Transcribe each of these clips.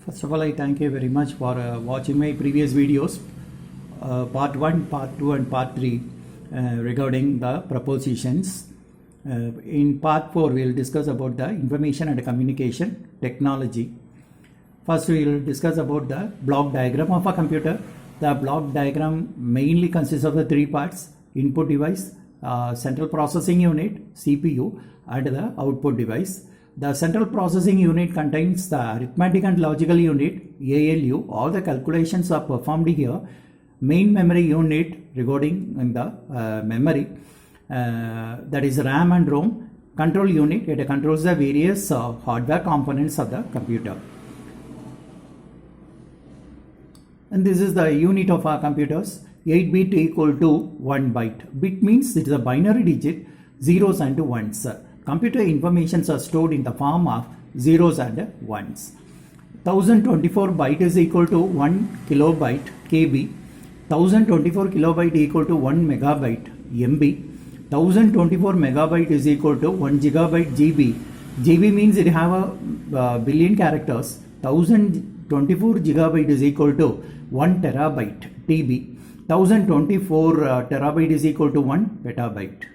First of all, I thank you very much for watching my previous videos, part 1, part 2 and part 3 regarding the propositions. In part 4, we will discuss about the information and communication technology. First, we will discuss about the block diagram of a computer. The block diagram mainly consists of the three parts: input device, central processing unit, CPU, and the output device. The central processing unit contains the arithmetic and logical unit, ALU. All the calculations are performed here. Main memory unit regarding in the memory, that is RAM and ROM. Control unit, it controls the various hardware components of the computer. And this is the unit of our computers. 8 bit equal to 1 byte. Bit means it is a binary digit, zeros and ones. Computer informations are stored in the form of zeros and ones. 1024 byte is equal to 1 kilobyte KB. 1024 kilobyte equal to 1 megabyte MB. 1024 megabyte is equal to 1 gigabyte GB. GB means it have a billion characters. 1024 gigabyte is equal to 1 terabyte TB. 1024 terabyte is equal to 1 petabyte.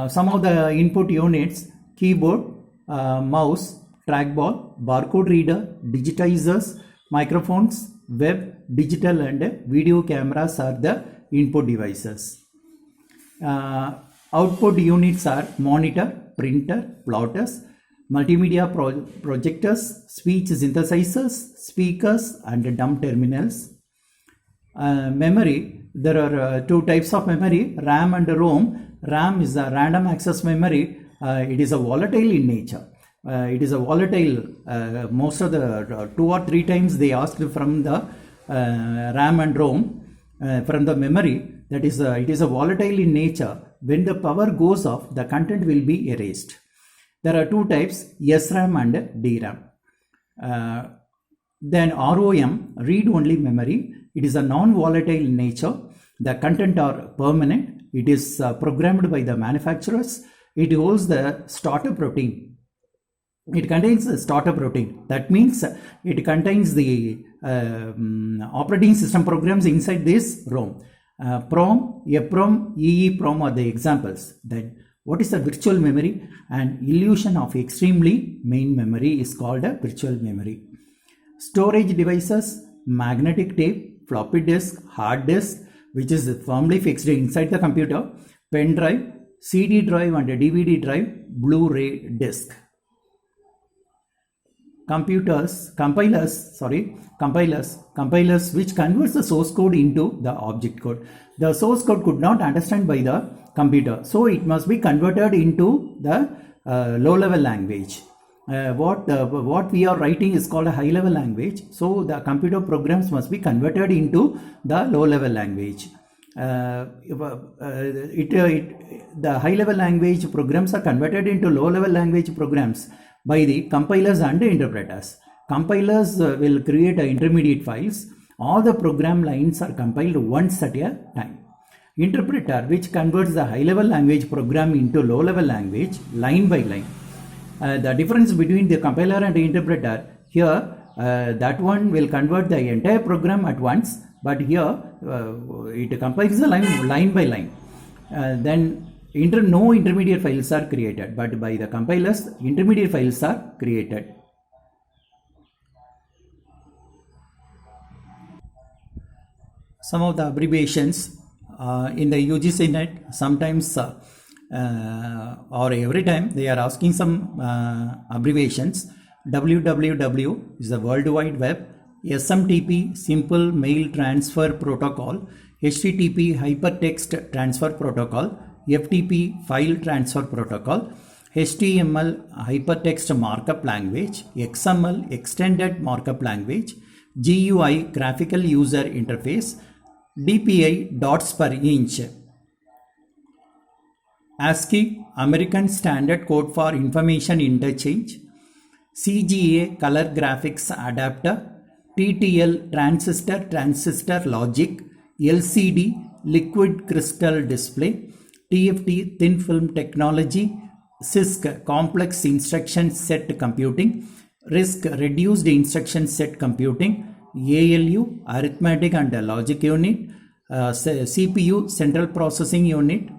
Some of the input units: keyboard, mouse, trackball, barcode reader, digitizers, microphones, web, digital and video cameras are the input devices. Output units are monitor, printer, plotters, multimedia projectors, speech synthesizers, speakers and dumb terminals. Memory, there are two types of memory: RAM and ROM. RAM is a random access memory. It is a volatile in nature. It is a volatile. Most of the 2 or 3 times they asked from the RAM and ROM from the memory. That is, it is a volatile in nature. When the power goes off, the content will be erased. There are 2 types: SRAM and DRAM. Then ROM, read-only memory. It is a non-volatile in nature. The content are permanent. It is programmed by the manufacturers. It holds the startup routine. It contains the startup routine. That means it contains the operating system programs inside this ROM. PROM, EPROM, EEPROM are the examples. Then what is the virtual memory? An illusion of extremely main memory is called a virtual memory. Storage devices: magnetic tape, floppy disk, hard disk, which is firmly fixed inside the computer, pen drive, CD drive and DVD drive, Blu-ray disc. Compilers which converts the source code into the object code. The source code could not understand by the computer, so it must be converted into the low-level language. What we are writing is called a high-level language, so the computer programs must be converted into the low-level language. The high-level language programs are converted into low-level language programs by the compilers and interpreters. Compilers will create intermediate files. All the program lines are compiled once at a time. Interpreter, which converts the high-level language program into low-level language line by line. The difference between the compiler and the interpreter, here that one will convert the entire program at once, but here it compiles the line by line. Then no intermediate files are created, but by the compilers intermediate files are created. Some of the abbreviations in the UGC net, sometimes or every time they are asking some abbreviations. www is the World Wide Web. SMTP, Simple Mail Transfer Protocol. HTTP, Hypertext Transfer Protocol. FTP, File Transfer Protocol. HTML, Hypertext Markup Language. XML, Extended Markup Language. GUI, Graphical User Interface. DPI, Dots per Inch. ASCII, American Standard Code for Information Interchange. CGA, Color Graphics Adapter. TTL, Transistor Logic. LCD, Liquid Crystal Display. TFT, Thin Film Technology. CISC, Complex Instruction Set Computing. RISC, reduced instruction set computing, ALU, arithmetic and logic unit, CPU, central processing unit,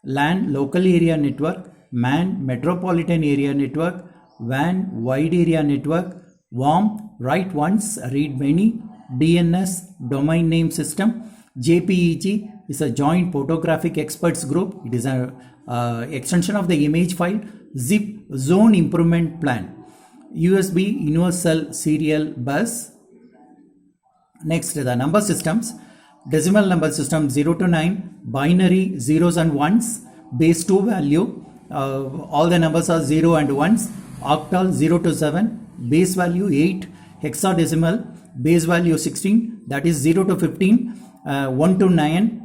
LAN, local area network, MAN, metropolitan area network, WAN, wide area network, WORM, write once, read many, DNS, domain name system, JPEG is a joint photographic experts group. It is a extension of the image file. ZIP, zone improvement plan, USB, universal serial bus. Next, the number systems. Decimal number system 0 to 9, binary zeros and ones, base 2 value, all the numbers are 0 and 1s, octal 0 to 7, base value 8, hexadecimal, base value 16, that is 0 to 15, 1 to 9,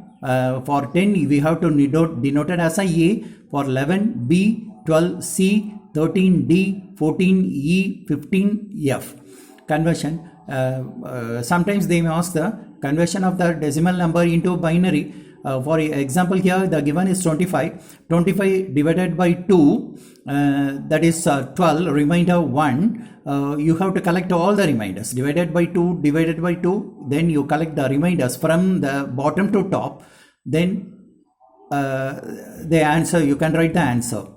for 10 we have to denote it as a, for 11 B, 12 C, 13 D, 14 E, 15 F. Conversion, sometimes they may ask the conversion of the decimal number into binary. For example, here the given is 25 divided by 2, that is 12, remainder 1. You have to collect all the reminders, divided by 2, then you collect the reminders from the bottom to top, then the answer, you can write the answer.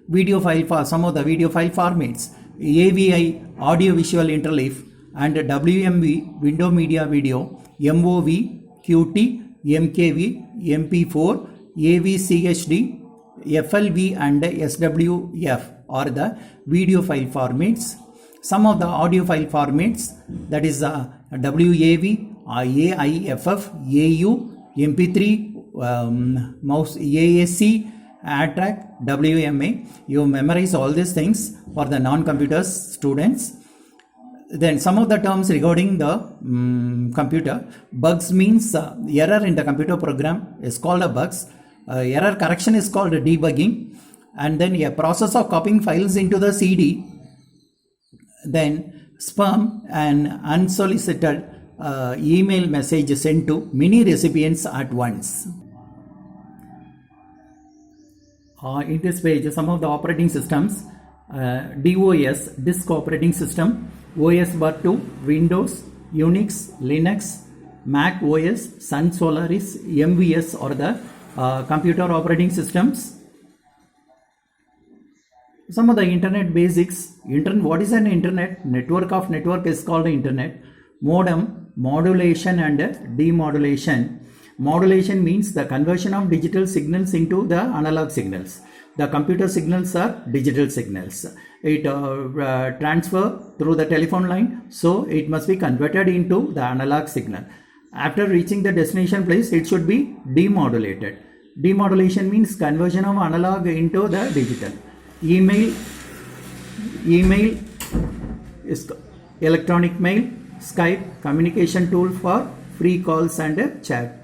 Video file, for some of the video file formats, AVI, audio visual interleave, and WMV, window media video, MOV, QT, MKV, MP4, AVCHD, FLV and SWF are the video file formats. Some of the audio file formats, that is WAV, AIFF, AU, MP3, mouse AAC, ATTRAC, WMA. You memorize all these things for the non-computer students. Then some of the terms regarding the computer. Bugs means error in the computer program is called a bugs. Error correction is called debugging. And then a process of copying files into the CD. Then spam, an unsolicited email message sent to many recipients at once. In this page, some of the operating systems, DOS, disk operating system, OS/2, Windows, Unix, Linux, Mac OS, Sun Solaris, MVS are the computer operating systems. Some of the internet basics. What is an internet? Network of network is called internet. Modem, modulation and demodulation. Modulation means the conversion of digital signals into the analog signals. The computer signals are digital signals. It transfer through the telephone line, so it must be converted into the analog signal. After reaching the destination place, it should be demodulated. Demodulation means conversion of analog into the digital. Email is electronic mail. Skype, communication tool for free calls and chat.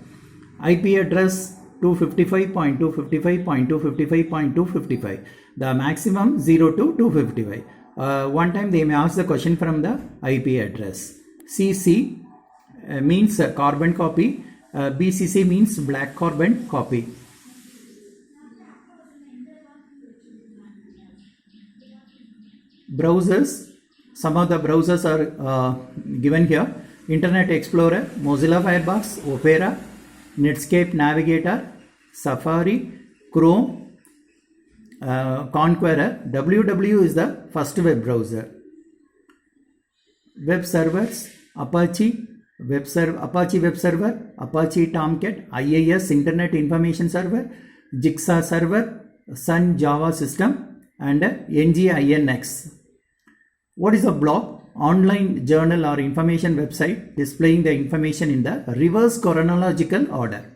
IP address 255.255.255.255. The maximum 0 to 255. One time they may ask the question from the IP address. CC means carbon copy. BCC means black carbon copy. Browsers. Some of the browsers are given here. Internet Explorer, Mozilla Firefox, Opera, Netscape Navigator, Safari, Chrome, Conqueror. WW is the first web browser. Web servers, Apache Web Server, Apache Tomcat, IIS Internet Information Server, Jigsaw Server, Sun Java System, and NGINX. What is a blog? Online journal or information website displaying the information in the reverse chronological order.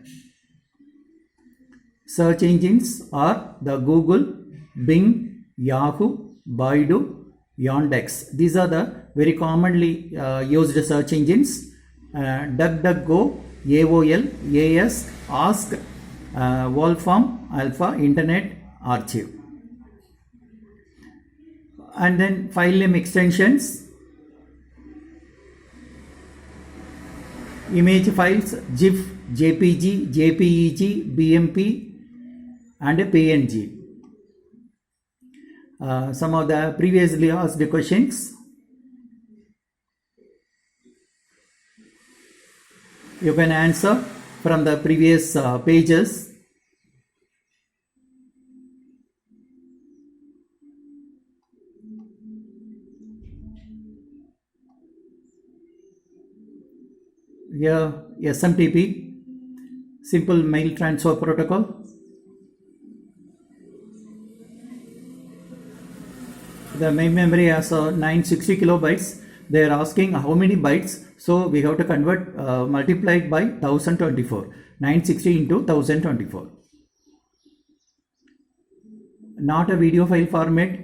Search engines are the Google, Bing, Yahoo, Baidu, Yandex. These are the very commonly used search engines. DuckDuckGo, AOL, AS, Ask, Wolfram, Alpha, Internet Archive. And then file name extensions. Image files, GIF, JPG, JPEG, BMP and PNG. some of the previously asked questions. You can answer from the previous pages. Here, SMTP, Simple Mail Transfer Protocol. The main memory has 960 kilobytes. They are asking how many bytes, so we have to convert multiplied by 1024. 960 into 1024. Not a video file format.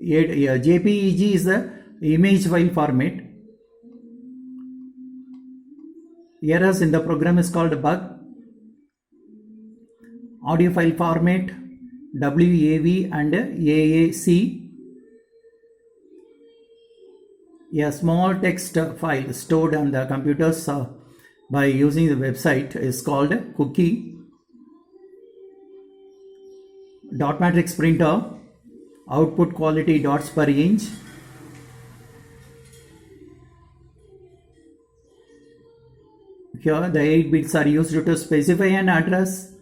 JPEG is the image file format. Errors in the program is called bug. Audio file format, WAV and AAC. A small text file stored on the computers by using the website is called cookie. Dot matrix printer, output quality dots per inch. Here the 8 bits are used to specify an address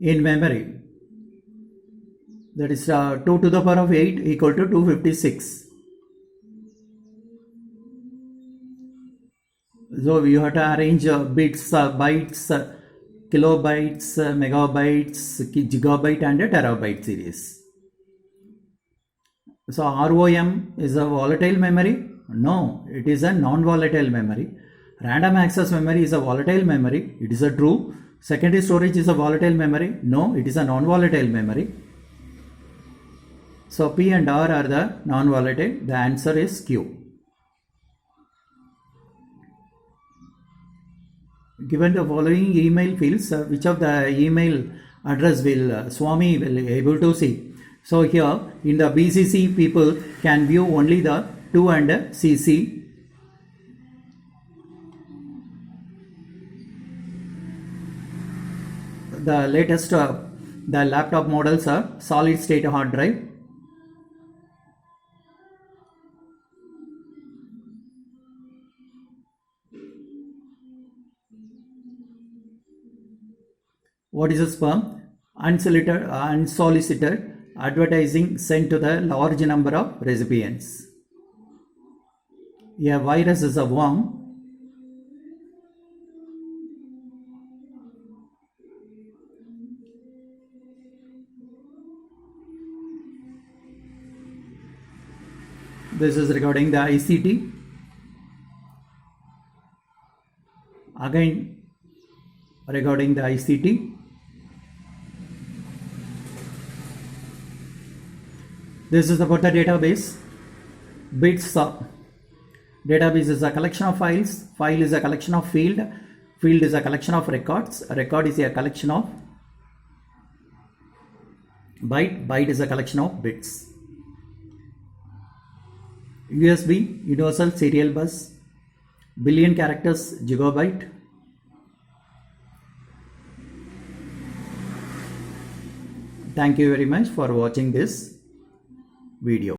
in memory. That is 2 to the power of 8 equal to 256. So you have to arrange bits, bytes, kilobytes, megabytes, gigabyte and terabyte series. So ROM is a volatile memory? No, it is a non-volatile memory. Random access memory is a volatile memory. It is a true. Secondary storage is a volatile memory. No, it is a non-volatile memory. So P and R are the non-volatile. The answer is Q. Given the following email fields, which of the email address will Swami will able to see? So here in the BCC, people can view only the to and CC. The latest the laptop models are solid state hard drive. What is a spam? Unsolicited advertising sent to the large number of recipients. A virus is a worm. This is regarding the ICT. Again, regarding the ICT. This is about the database. Bits database is a collection of files. File is a collection of field. Field is a collection of records. A record is a collection of byte. Byte is a collection of bits. USB, Universal Serial Bus. Billion characters, gigabyte. Thank you very much for watching this video.